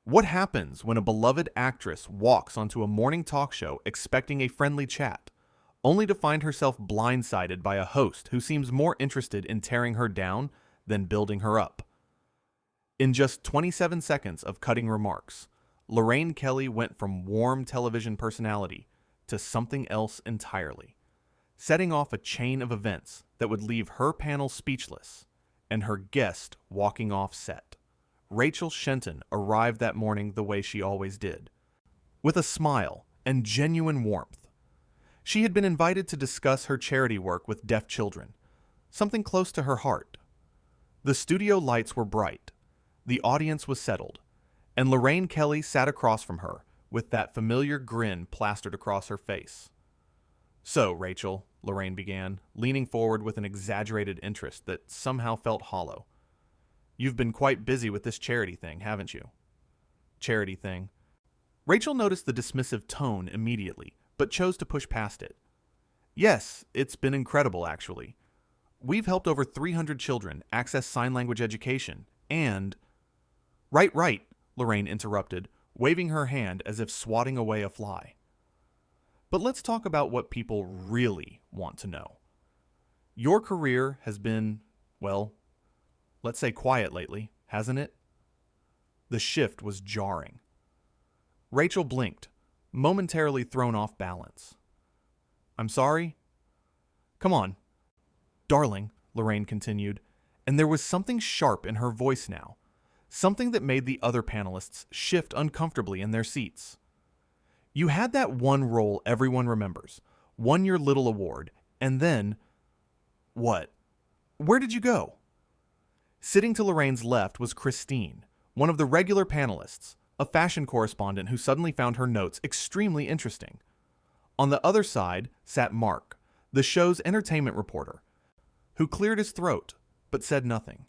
What happens when a beloved actress walks onto a morning talk show expecting a friendly chat, only to find herself blindsided by a host who seems more interested in tearing her down than building her up? In just 27 seconds of cutting remarks, Lorraine Kelly went from warm television personality to something else entirely, setting off a chain of events that would leave her panel speechless and her guest walking off set. Rachel Shenton arrived that morning the way she always did, with a smile and genuine warmth. She had been invited to discuss her charity work with deaf children, something close to her heart. The studio lights were bright, the audience was settled, and Lorraine Kelly sat across from her with that familiar grin plastered across her face. "So, Rachel," Lorraine began, leaning forward with an exaggerated interest that somehow felt hollow. "You've been quite busy with this charity thing, haven't you?" Charity thing. Rachel noticed the dismissive tone immediately, but chose to push past it. "Yes, it's been incredible, actually. We've helped over 300 children access sign language education, and—" Right, Lorraine interrupted, waving her hand as if swatting away a fly. "But let's talk about what people really want to know. Your career has been, well, let's say quiet lately, hasn't it?" The shift was jarring. Rachel blinked, momentarily thrown off balance. "I'm sorry?" "Come on, darling," Lorraine continued, and there was something sharp in her voice now, something that made the other panelists shift uncomfortably in their seats. "You had that one role everyone remembers, won your little award, and then... what? Where did you go?" Sitting to Lorraine's left was Christine, one of the regular panelists, a fashion correspondent who suddenly found her notes extremely interesting. On the other side sat Mark, the show's entertainment reporter, who cleared his throat but said nothing.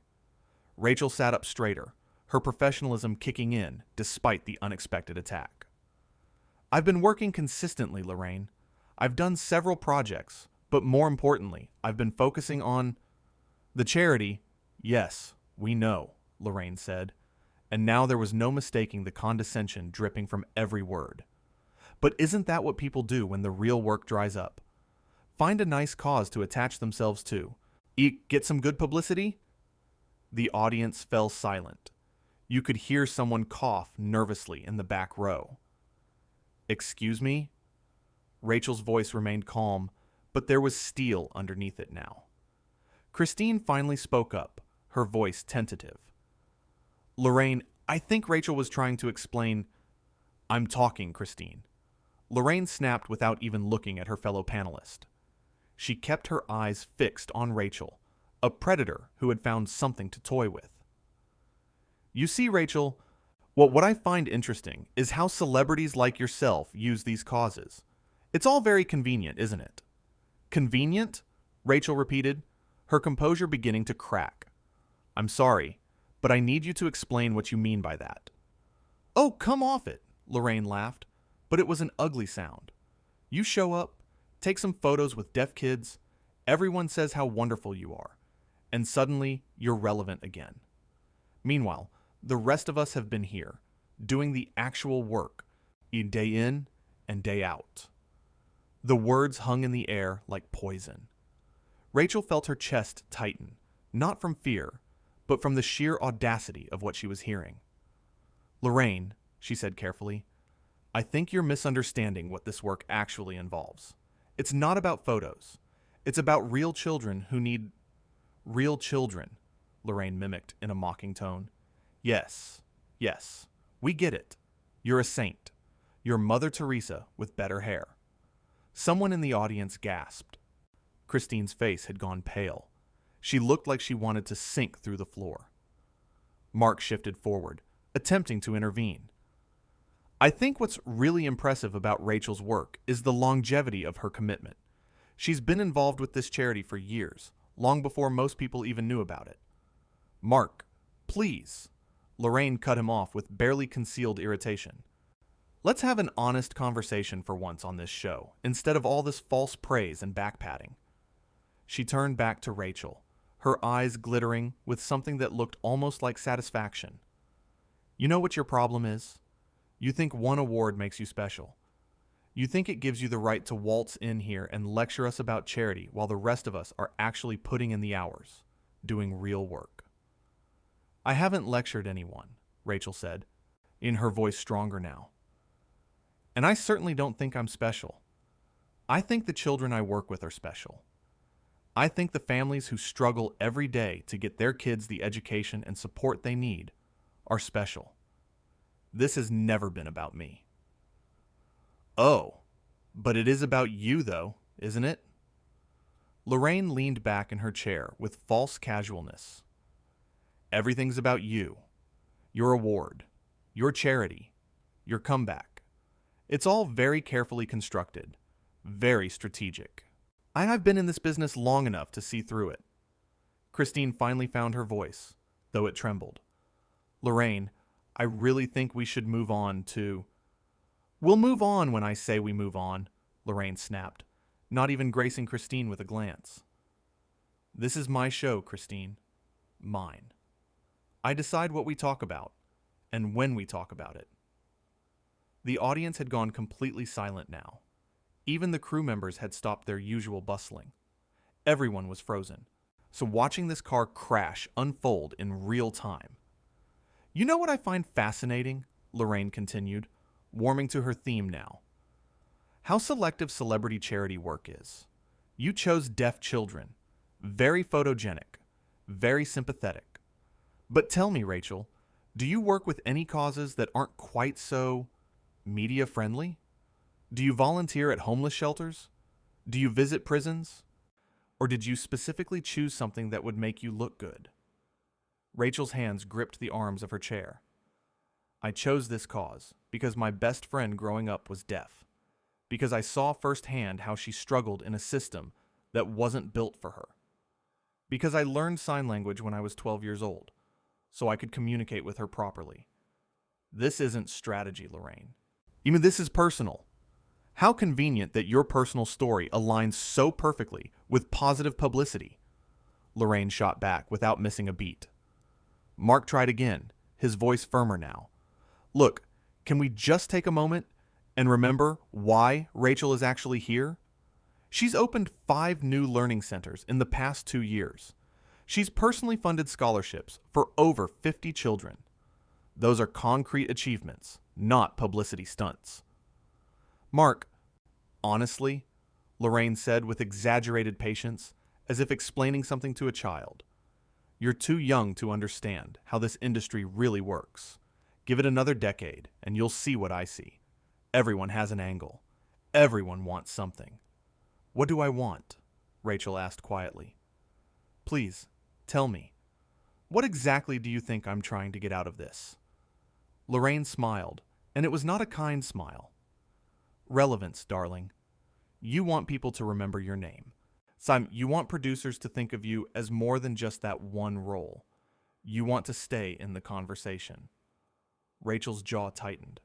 Rachel sat up straighter, her professionalism kicking in despite the unexpected attack. "I've been working consistently, Lorraine. I've done several projects, but more importantly, I've been focusing on the charity." "Yes, we know," Lorraine said, and now there was no mistaking the condescension dripping from every word. "But isn't that what people do when the real work dries up? Find a nice cause to attach themselves to. Get some good publicity?" The audience fell silent. You could hear someone cough nervously in the back row. "Excuse me?" Rachel's voice remained calm, but there was steel underneath it now. Christine finally spoke up, her voice tentative. "Lorraine, I think Rachel was trying to explain—" "I'm talking, Christine." Lorraine snapped without even looking at her fellow panelist. She kept her eyes fixed on Rachel, a predator who had found something to toy with. "You see, Rachel, what I find interesting is how celebrities like yourself use these causes. It's all very convenient, isn't it?" "Convenient?" Rachel repeated, her composure beginning to crack. "I'm sorry, but I need you to explain what you mean by that." "Oh, come off it," Lorraine laughed, but it was an ugly sound. "You show up, take some photos with deaf kids, everyone says how wonderful you are, and suddenly you're relevant again. Meanwhile, the rest of us have been here, doing the actual work, day in and day out." The words hung in the air like poison. Rachel felt her chest tighten, not from fear, but from the sheer audacity of what she was hearing. "Lorraine," she said carefully, "I think you're misunderstanding what this work actually involves. It's not about photos. It's about real children who need—" "Real children," Lorraine mimicked in a mocking tone. Yes, we get it. You're a saint. You're Mother Teresa with better hair." Someone in the audience gasped. Christine's face had gone pale. She looked like she wanted to sink through the floor. Mark shifted forward, attempting to intervene. "I think what's really impressive about Rachel's work is the longevity of her commitment. She's been involved with this charity for years, long before most people even knew about it." "Mark, please." Lorraine cut him off with barely concealed irritation. "Let's have an honest conversation for once on this show, instead of all this false praise and backpatting." She turned back to Rachel, her eyes glittering with something that looked almost like satisfaction. You know what your problem is? You think one award makes you special. You think it gives you the right to waltz in here and lecture us about charity while the rest of us are actually putting in the hours, doing real work. I haven't lectured anyone, Rachel said, in her voice stronger now. And I certainly don't think I'm special. I think the children I work with are special. I think the families who struggle every day to get their kids the education and support they need are special. This has never been about me. Oh, but it is about you though, isn't it? Lorraine leaned back in her chair with false casualness. Everything's about you, your award, your charity, your comeback. It's all very carefully constructed, very strategic. I've been in this business long enough to see through it. Christine finally found her voice, though it trembled. Lorraine, I really think we should move on to... We'll move on when I say we move on, Lorraine snapped, not even gracing Christine with a glance. This is my show, Christine. Mine. I decide what we talk about, and when we talk about it. The audience had gone completely silent now. Even the crew members had stopped their usual bustling. Everyone was frozen, so watching this car crash unfold in real time. You know what I find fascinating? Lorraine continued, warming to her theme now. How selective celebrity charity work is. You chose deaf children. Very photogenic. Very sympathetic. But tell me, Rachel, do you work with any causes that aren't quite so media-friendly? Do you volunteer at homeless shelters? Do you visit prisons? Or did you specifically choose something that would make you look good? Rachel's hands gripped the arms of her chair. I chose this cause because my best friend growing up was deaf, because I saw firsthand how she struggled in a system that wasn't built for her, because I learned sign language when I was 12 years old, so I could communicate with her properly. This isn't strategy, Lorraine. Even this is personal. How convenient that your personal story aligns so perfectly with positive publicity. Lorraine shot back without missing a beat. Mark tried again, his voice firmer now. Look, can we just take a moment and remember why Rachel is actually here? She's opened 5 new learning centers in the past 2 years. She's personally funded scholarships for over 50 children. Those are concrete achievements, not publicity stunts. Mark, honestly, Lorraine said with exaggerated patience, as if explaining something to a child. You're too young to understand how this industry really works. Give it another decade, and you'll see what I see. Everyone has an angle. Everyone wants something. What do I want? Rachel asked quietly. Please, tell me. What exactly do you think I'm trying to get out of this? Lorraine smiled, and it was not a kind smile. Relevance, darling. You want people to remember your name. You want producers to think of you as more than just that one role. You want to stay in the conversation. Rachel's jaw tightened.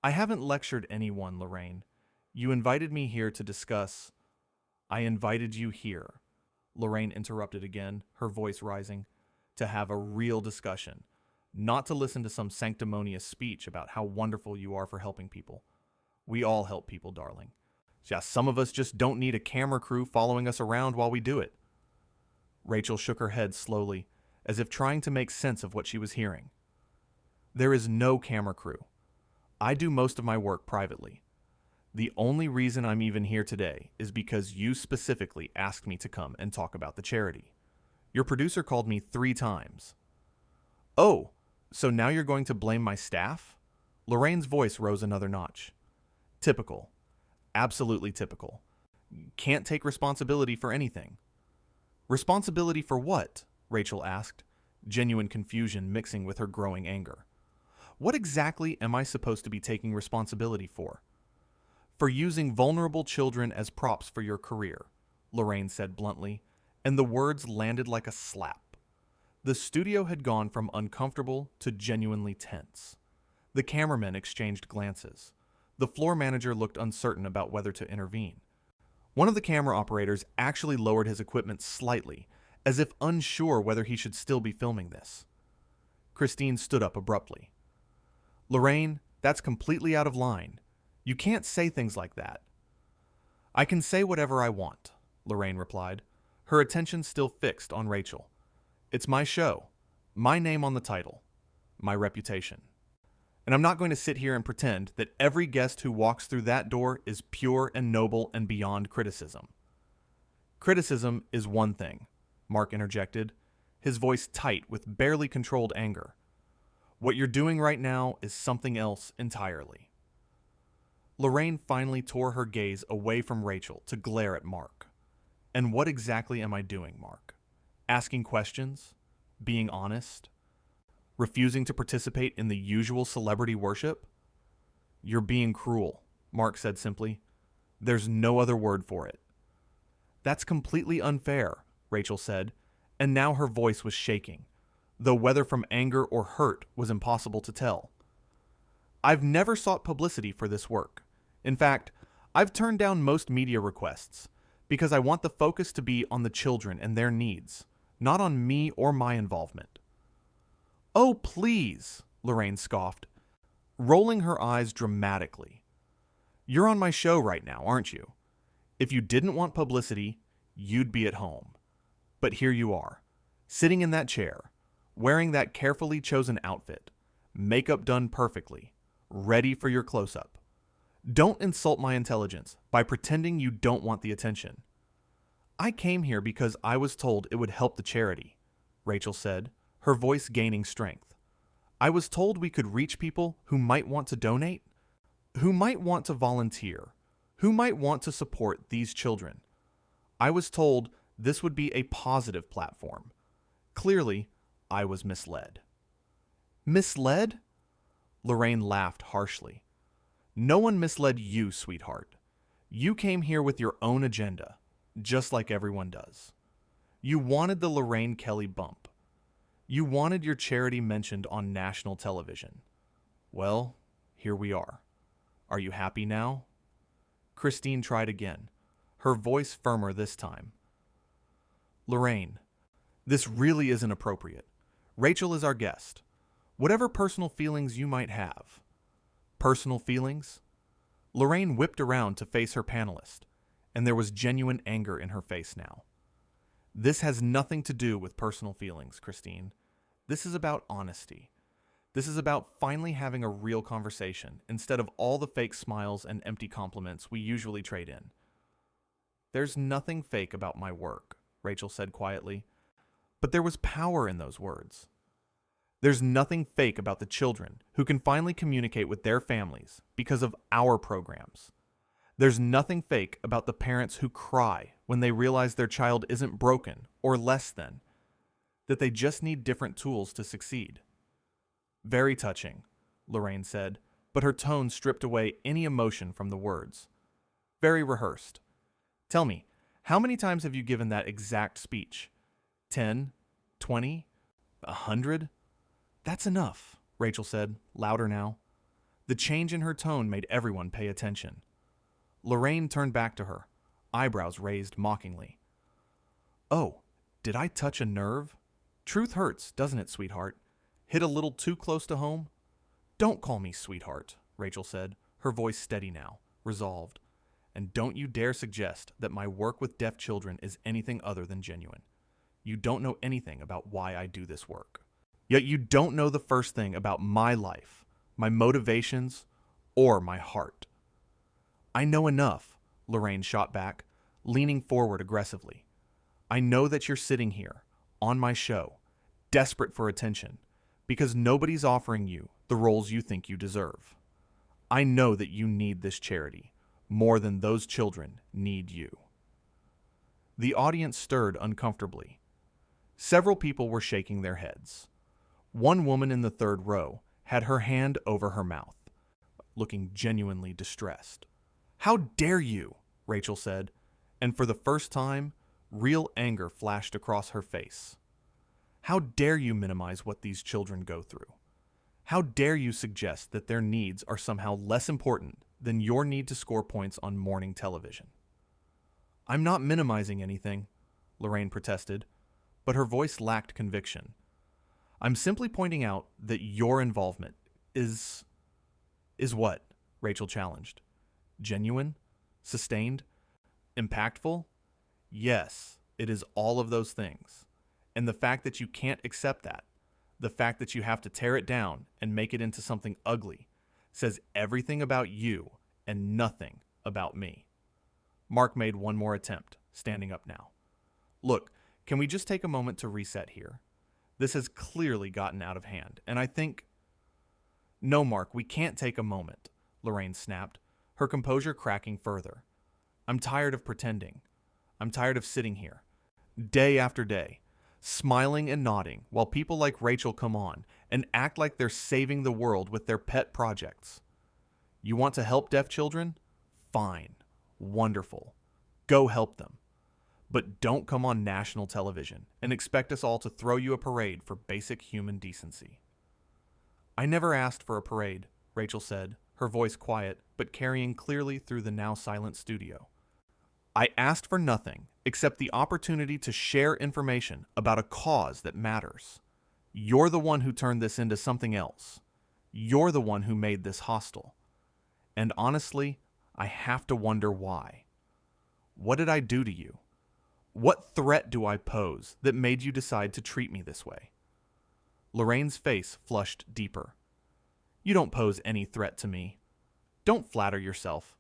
I haven't lectured anyone, Lorraine. You invited me here to discuss. I invited you here, Lorraine interrupted again, her voice rising, to have a real discussion, not to listen to some sanctimonious speech about how wonderful you are for helping people. We all help people, darling. Yeah, some of us just don't need a camera crew following us around while we do it. Rachel shook her head slowly, as if trying to make sense of what she was hearing. There is no camera crew. I do most of my work privately. The only reason I'm even here today is because you specifically asked me to come and talk about the charity. Your producer called me 3 times. Oh, so now you're going to blame my staff? Lorraine's voice rose another notch. Typical. Absolutely typical. Can't take responsibility for anything. Responsibility for what? Rachel asked, genuine confusion mixing with her growing anger. What exactly am I supposed to be taking responsibility for? For using vulnerable children as props for your career, Lorraine said bluntly, and the words landed like a slap. The studio had gone from uncomfortable to genuinely tense. The cameramen exchanged glances. The floor manager looked uncertain about whether to intervene. One of the camera operators actually lowered his equipment slightly, as if unsure whether he should still be filming this. Christine stood up abruptly. Lorraine, that's completely out of line. You can't say things like that. I can say whatever I want, Lorraine replied, her attention still fixed on Rachel. It's my show, my name on the title, my reputation. And I'm not going to sit here and pretend that every guest who walks through that door is pure and noble and beyond criticism. Criticism is one thing, Mark interjected, his voice tight with barely controlled anger. What you're doing right now is something else entirely. Lorraine finally tore her gaze away from Rachel to glare at Mark. And what exactly am I doing, Mark? Asking questions? Being honest? Refusing to participate in the usual celebrity worship? You're being cruel, Mark said simply. There's no other word for it. That's completely unfair, Rachel said, and now her voice was shaking, though whether from anger or hurt was impossible to tell. I've never sought publicity for this work. In fact, I've turned down most media requests because I want the focus to be on the children and their needs, not on me or my involvement. Oh, please, Lorraine scoffed, rolling her eyes dramatically. You're on my show right now, aren't you? If you didn't want publicity, you'd be at home. But here you are, sitting in that chair, wearing that carefully chosen outfit, makeup done perfectly, ready for your close-up. Don't insult my intelligence by pretending you don't want the attention. I came here because I was told it would help the charity, Rachel said, her voice gaining strength. I was told we could reach people who might want to donate, who might want to volunteer, who might want to support these children. I was told this would be a positive platform. Clearly, I was misled. Misled? Lorraine laughed harshly. No one misled you, sweetheart. You came here with your own agenda, just like everyone does. You wanted the Lorraine Kelly bump. You wanted your charity mentioned on national television. Well, here we are. Are you happy now? Christine tried again, her voice firmer this time. Lorraine, this really isn't appropriate. Rachel is our guest. Whatever personal feelings you might have. Personal feelings? Lorraine whipped around to face her panelist, and there was genuine anger in her face now. This has nothing to do with personal feelings, Christine. This is about honesty. This is about finally having a real conversation instead of all the fake smiles and empty compliments we usually trade in. There's nothing fake about my work, Rachel said quietly, but there was power in those words. There's nothing fake about the children who can finally communicate with their families because of our programs. There's nothing fake about the parents who cry when they realize their child isn't broken or less than, that they just need different tools to succeed. Very touching, Lorraine said, but her tone stripped away any emotion from the words. Very rehearsed. Tell me, how many times have you given that exact speech? 10? 20? 100? That's enough, Rachel said, louder now. The change in her tone made everyone pay attention. Lorraine turned back to her, eyebrows raised mockingly. Oh, did I touch a nerve? Truth hurts, doesn't it, sweetheart? Hit a little too close to home? Don't call me sweetheart, Rachel said, her voice steady now, resolved. And don't you dare suggest that my work with deaf children is anything other than genuine. You don't know anything about why I do this work. Yet you don't know the first thing about my life, my motivations, or my heart. I know enough, Lorraine shot back, leaning forward aggressively. I know that you're sitting here, on my show, desperate for attention, because nobody's offering you the roles you think you deserve. I know that you need this charity, more than those children need you. The audience stirred uncomfortably. Several people were shaking their heads. One woman in the third row had her hand over her mouth, looking genuinely distressed. How dare you, Rachel said, and for the first time, real anger flashed across her face. How dare you minimize what these children go through? How dare you suggest that their needs are somehow less important than your need to score points on morning television? I'm not minimizing anything, Lorraine protested, but her voice lacked conviction. I'm simply pointing out that your involvement is what? Rachel challenged. Genuine? Sustained? Impactful? Yes, it is all of those things. And the fact that you can't accept that, the fact that you have to tear it down and make it into something ugly, says everything about you and nothing about me. Mark made one more attempt, standing up now. Look, can we just take a moment to reset here? This has clearly gotten out of hand, and I think... No, Mark, we can't take a moment, Lorraine snapped, her composure cracking further. I'm tired of pretending. I'm tired of sitting here, day after day, smiling and nodding while people like Rachel come on and act like they're saving the world with their pet projects. You want to help deaf children? Fine. Wonderful. Go help them. But don't come on national television and expect us all to throw you a parade for basic human decency. I never asked for a parade, Rachel said, her voice quiet but carrying clearly through the now silent studio. I asked for nothing except the opportunity to share information about a cause that matters. You're the one who turned this into something else. You're the one who made this hostile. And honestly, I have to wonder why. What did I do to you? What threat do I pose that made you decide to treat me this way? Lorraine's face flushed deeper. You don't pose any threat to me. Don't flatter yourself.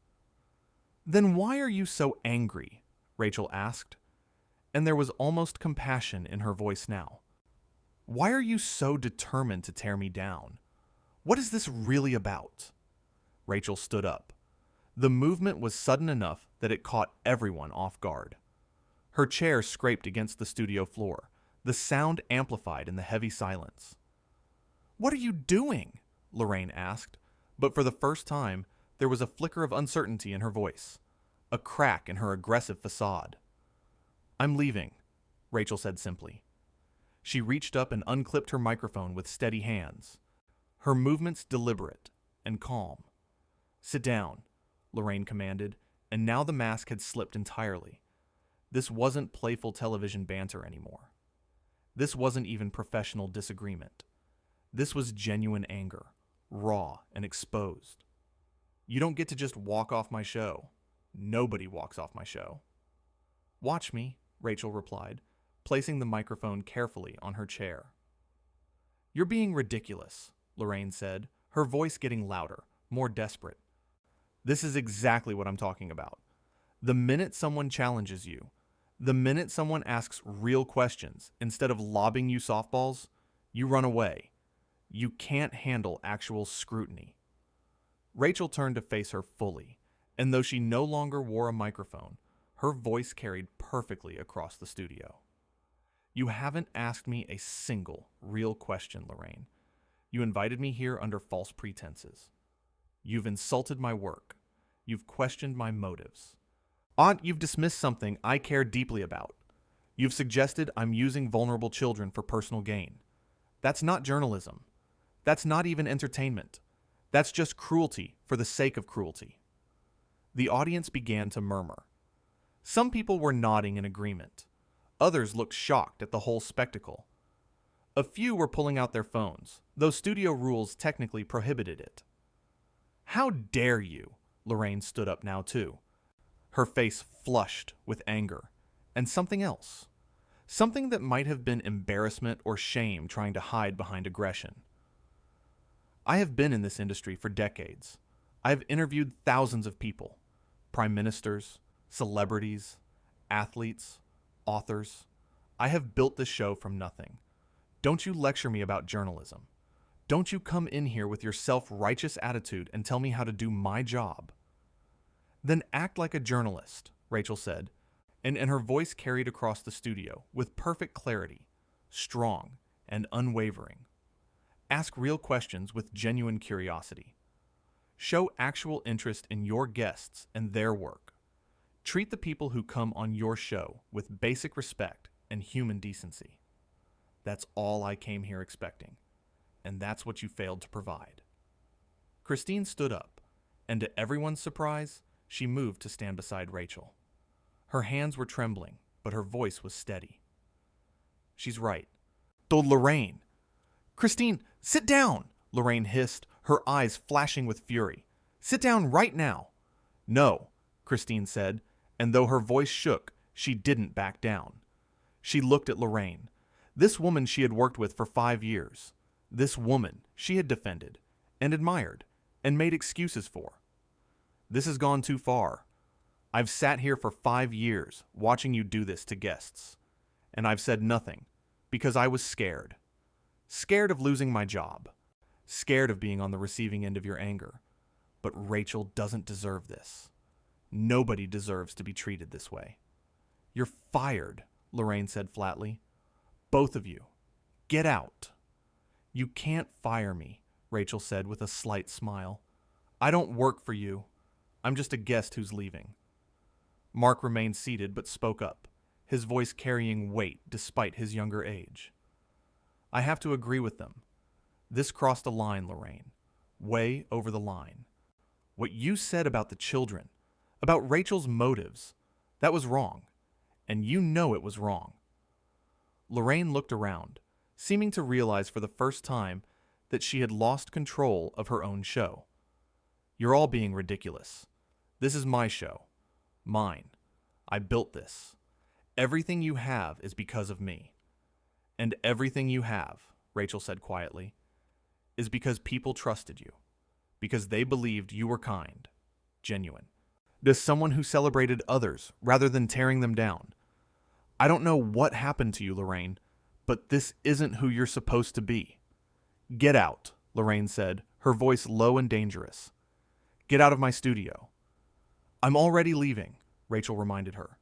Then why are you so angry? Rachel asked, and there was almost compassion in her voice now. Why are you so determined to tear me down? What is this really about? Rachel stood up. The movement was sudden enough that it caught everyone off guard. Her chair scraped against the studio floor, the sound amplified in the heavy silence. What are you doing? Lorraine asked, but for the first time, there was a flicker of uncertainty in her voice, a crack in her aggressive facade. I'm leaving, Rachel said simply. She reached up and unclipped her microphone with steady hands, her movements deliberate and calm. Sit down, Lorraine commanded, and now the mask had slipped entirely. This wasn't playful television banter anymore. This wasn't even professional disagreement. This was genuine anger, raw and exposed. You don't get to just walk off my show. Nobody walks off my show. Watch me, Rachel replied, placing the microphone carefully on her chair. You're being ridiculous, Lorraine said, her voice getting louder, more desperate. This is exactly what I'm talking about. The minute someone challenges you, the minute someone asks real questions instead of lobbing you softballs, you run away. You can't handle actual scrutiny. Rachel turned to face her fully, and though she no longer wore a microphone, her voice carried perfectly across the studio. You haven't asked me a single real question, Lorraine. You invited me here under false pretenses. You've insulted my work. You've questioned my motives. You've dismissed something I care deeply about. You've suggested I'm using vulnerable children for personal gain. That's not journalism. That's not even entertainment. That's just cruelty for the sake of cruelty. The audience began to murmur. Some people were nodding in agreement. Others looked shocked at the whole spectacle. A few were pulling out their phones, though studio rules technically prohibited it. How dare you? Lorraine stood up now too. Her face flushed with anger, and something else. Something that might have been embarrassment or shame trying to hide behind aggression. I have been in this industry for decades. I have interviewed thousands of people, prime ministers, celebrities, athletes, authors. I have built this show from nothing. Don't you lecture me about journalism. Don't you come in here with your self-righteous attitude and tell me how to do my job. Then act like a journalist, Rachel said, and her voice carried across the studio with perfect clarity, strong and unwavering. Ask real questions with genuine curiosity. Show actual interest in your guests and their work. Treat the people who come on your show with basic respect and human decency. That's all I came here expecting, and that's what you failed to provide. Christine stood up, and to everyone's surprise, she moved to stand beside Rachel. Her hands were trembling, but her voice was steady. She's right. Though Lorraine, Christine, sit down, Lorraine hissed, her eyes flashing with fury. Sit down right now. No, Christine said, and though her voice shook, she didn't back down. She looked at Lorraine, this woman she had worked with for 5 years, this woman she had defended and admired and made excuses for. This has gone too far. I've sat here for 5 years watching you do this to guests, and I've said nothing because I was scared. Scared of losing my job. Scared of being on the receiving end of your anger. But Rachel doesn't deserve this. Nobody deserves to be treated this way. You're fired, Lorraine said flatly. Both of you. Get out. You can't fire me, Rachel said with a slight smile. I don't work for you. I'm just a guest who's leaving. Mark remained seated but spoke up, his voice carrying weight despite his younger age. I have to agree with them. This crossed a line, Lorraine. Way over the line. What you said about the children, about Rachel's motives, that was wrong. And you know it was wrong. Lorraine looked around, seeming to realize for the first time that she had lost control of her own show. You're all being ridiculous. This is my show. Mine. I built this. Everything you have is because of me. And everything you have, Rachel said quietly, is because people trusted you. Because they believed you were kind, genuine. As someone who celebrated others rather than tearing them down. I don't know what happened to you, Lorraine, but this isn't who you're supposed to be. Get out, Lorraine said, her voice low and dangerous. Get out of my studio. I'm already leaving, Rachel reminded her.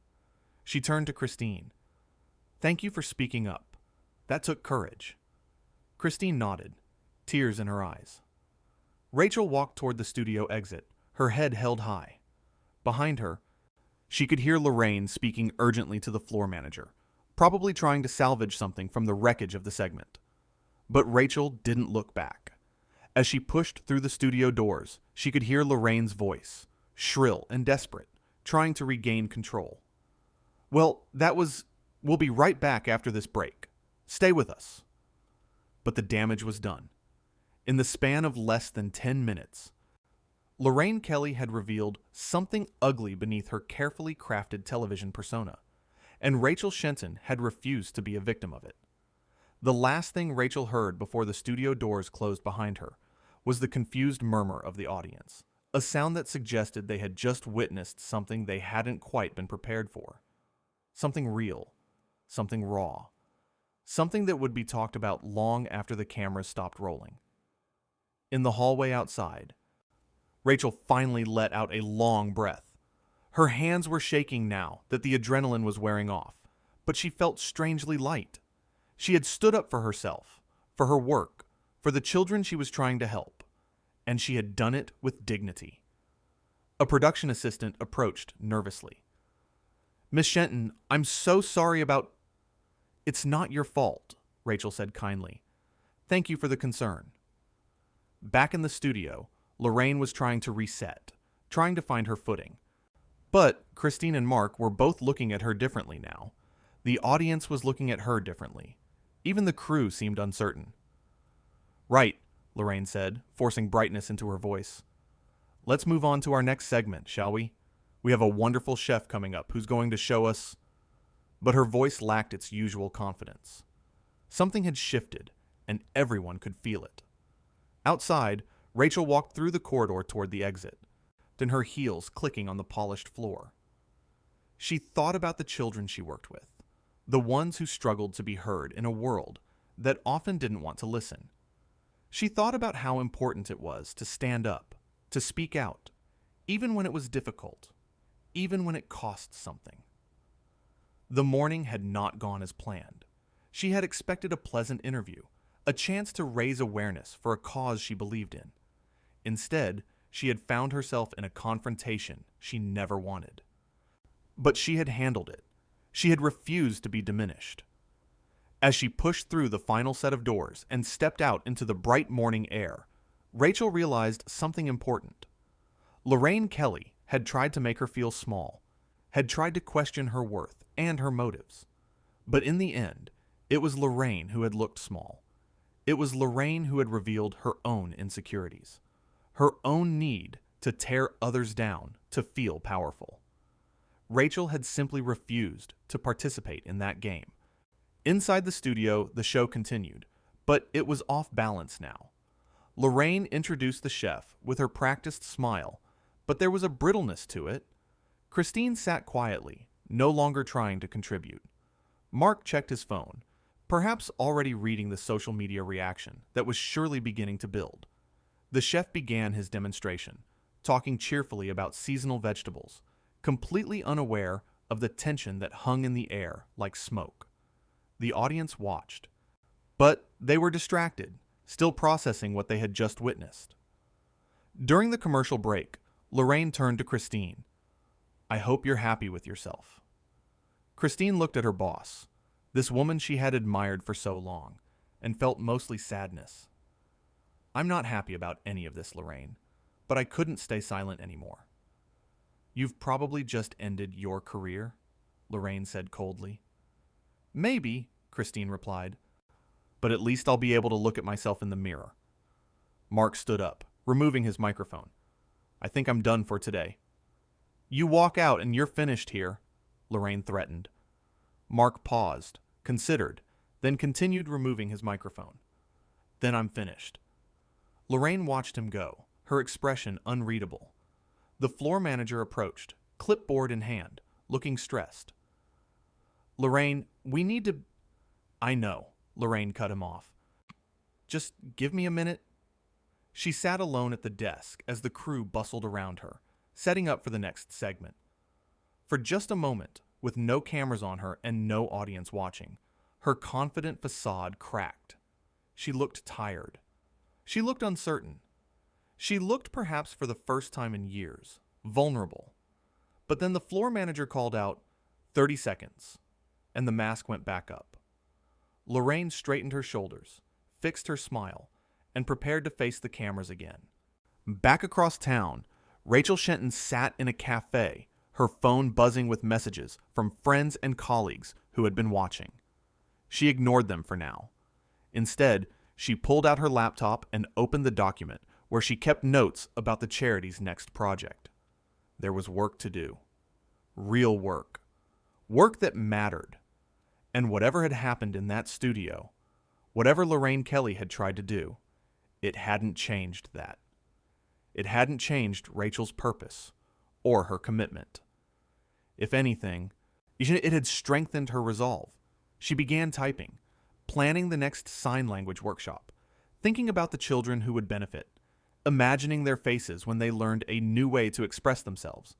She turned to Christine. Thank you for speaking up. That took courage. Christine nodded, tears in her eyes. Rachel walked toward the studio exit, her head held high. Behind her, she could hear Lorraine speaking urgently to the floor manager, probably trying to salvage something from the wreckage of the segment. But Rachel didn't look back. As she pushed through the studio doors, she could hear Lorraine's voice, shrill and desperate, trying to regain control. Well, we'll be right back after this break. Stay with us. But the damage was done. In the span of less than 10 minutes, Lorraine Kelly had revealed something ugly beneath her carefully crafted television persona, and Rachel Shenton had refused to be a victim of it. The last thing Rachel heard before the studio doors closed behind her was the confused murmur of the audience, a sound that suggested they had just witnessed something they hadn't quite been prepared for. Something real, something raw, something that would be talked about long after the cameras stopped rolling. In the hallway outside, Rachel finally let out a long breath. Her hands were shaking now that the adrenaline was wearing off, but she felt strangely light. She had stood up for herself, for her work, for the children she was trying to help, and she had done it with dignity. A production assistant approached nervously. Miss Shenton, I'm so sorry about... It's not your fault, Rachel said kindly. Thank you for the concern. Back in the studio, Lorraine was trying to reset, trying to find her footing. But Christine and Mark were both looking at her differently now. The audience was looking at her differently. Even the crew seemed uncertain. Right, Lorraine said, forcing brightness into her voice. Let's move on to our next segment, shall we? We have a wonderful chef coming up who's going to show us... But her voice lacked its usual confidence. Something had shifted, and everyone could feel it. Outside, Rachel walked through the corridor toward the exit, then her heels clicking on the polished floor. She thought about the children she worked with, the ones who struggled to be heard in a world that often didn't want to listen. She thought about how important it was to stand up, to speak out, even when it was difficult, even when it cost something. The morning had not gone as planned. She had expected a pleasant interview, a chance to raise awareness for a cause she believed in. Instead, she had found herself in a confrontation she never wanted. But she had handled it. She had refused to be diminished. As she pushed through the final set of doors and stepped out into the bright morning air, Rachel realized something important. Lorraine Kelly had tried to make her feel small, had tried to question her worth and her motives. But in the end, it was Lorraine who had looked small. It was Lorraine who had revealed her own insecurities, her own need to tear others down to feel powerful. Rachel had simply refused to participate in that game. Inside the studio, the show continued, but it was off balance now. Lorraine introduced the chef with her practiced smile, but there was a brittleness to it. Christine sat quietly, no longer trying to contribute. Mark checked his phone, perhaps already reading the social media reaction that was surely beginning to build. The chef began his demonstration, talking cheerfully about seasonal vegetables, completely unaware of the tension that hung in the air like smoke. The audience watched, but they were distracted, still processing what they had just witnessed. During the commercial break, Lorraine turned to Christine. "I hope you're happy with yourself." Christine looked at her boss, this woman she had admired for so long, and felt mostly sadness. "I'm not happy about any of this, Lorraine, but I couldn't stay silent anymore." "You've probably just ended your career," Lorraine said coldly. "Maybe," Christine replied, "but at least I'll be able to look at myself in the mirror." Mark stood up, removing his microphone. "I think I'm done for today." "You walk out and you're finished here," Lorraine threatened. Mark paused, considered, then continued removing his microphone. "Then I'm finished." Lorraine watched him go, her expression unreadable. The floor manager approached, clipboard in hand, looking stressed. "Lorraine, we need to—" "I know," Lorraine cut him off. "Just give me a minute." She sat alone at the desk as the crew bustled around her, setting up for the next segment. For just a moment, with no cameras on her and no audience watching, her confident facade cracked. She looked tired. She looked uncertain. She looked perhaps for the first time in years, vulnerable. But then the floor manager called out, 30 seconds, and the mask went back up. Lorraine straightened her shoulders, fixed her smile, and prepared to face the cameras again. Back across town, Rachel Shenton sat in a cafe, her phone buzzing with messages from friends and colleagues who had been watching. She ignored them for now. Instead, she pulled out her laptop and opened the document where she kept notes about the charity's next project. There was work to do. Real work. Work that mattered. And whatever had happened in that studio, whatever Lorraine Kelly had tried to do, it hadn't changed that. It hadn't changed Rachel's purpose or her commitment. If anything, it had strengthened her resolve. She began typing, planning the next sign language workshop, thinking about the children who would benefit, imagining their faces when they learned a new way to express themselves.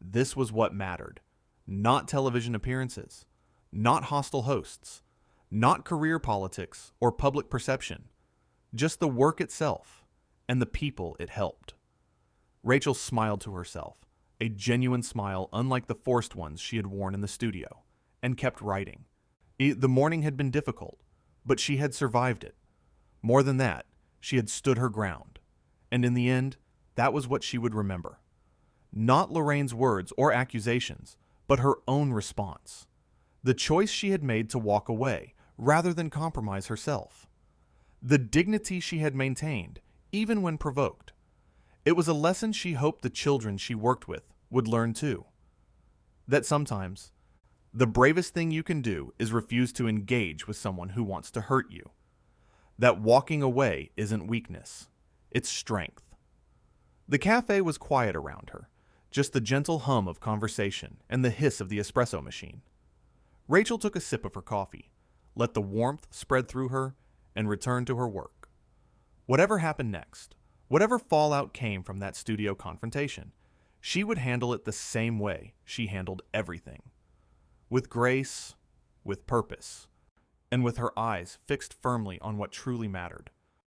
This was what mattered. Not television appearances, not hostile hosts, not career politics or public perception, just the work itself and the people it helped. Rachel smiled to herself, a genuine smile unlike the forced ones she had worn in the studio, and kept writing. The morning had been difficult, but she had survived it. More than that, she had stood her ground, and in the end, that was what she would remember. Not Lorraine's words or accusations, but her own response. The choice she had made to walk away, rather than compromise herself. The dignity she had maintained, even when provoked. It was a lesson she hoped the children she worked with would learn too. That sometimes, the bravest thing you can do is refuse to engage with someone who wants to hurt you. That walking away isn't weakness, it's strength. The cafe was quiet around her, just the gentle hum of conversation and the hiss of the espresso machine. Rachel took a sip of her coffee, let the warmth spread through her, and returned to her work. Whatever happened next, whatever fallout came from that studio confrontation, she would handle it the same way she handled everything. With grace, with purpose, and with her eyes fixed firmly on what truly mattered.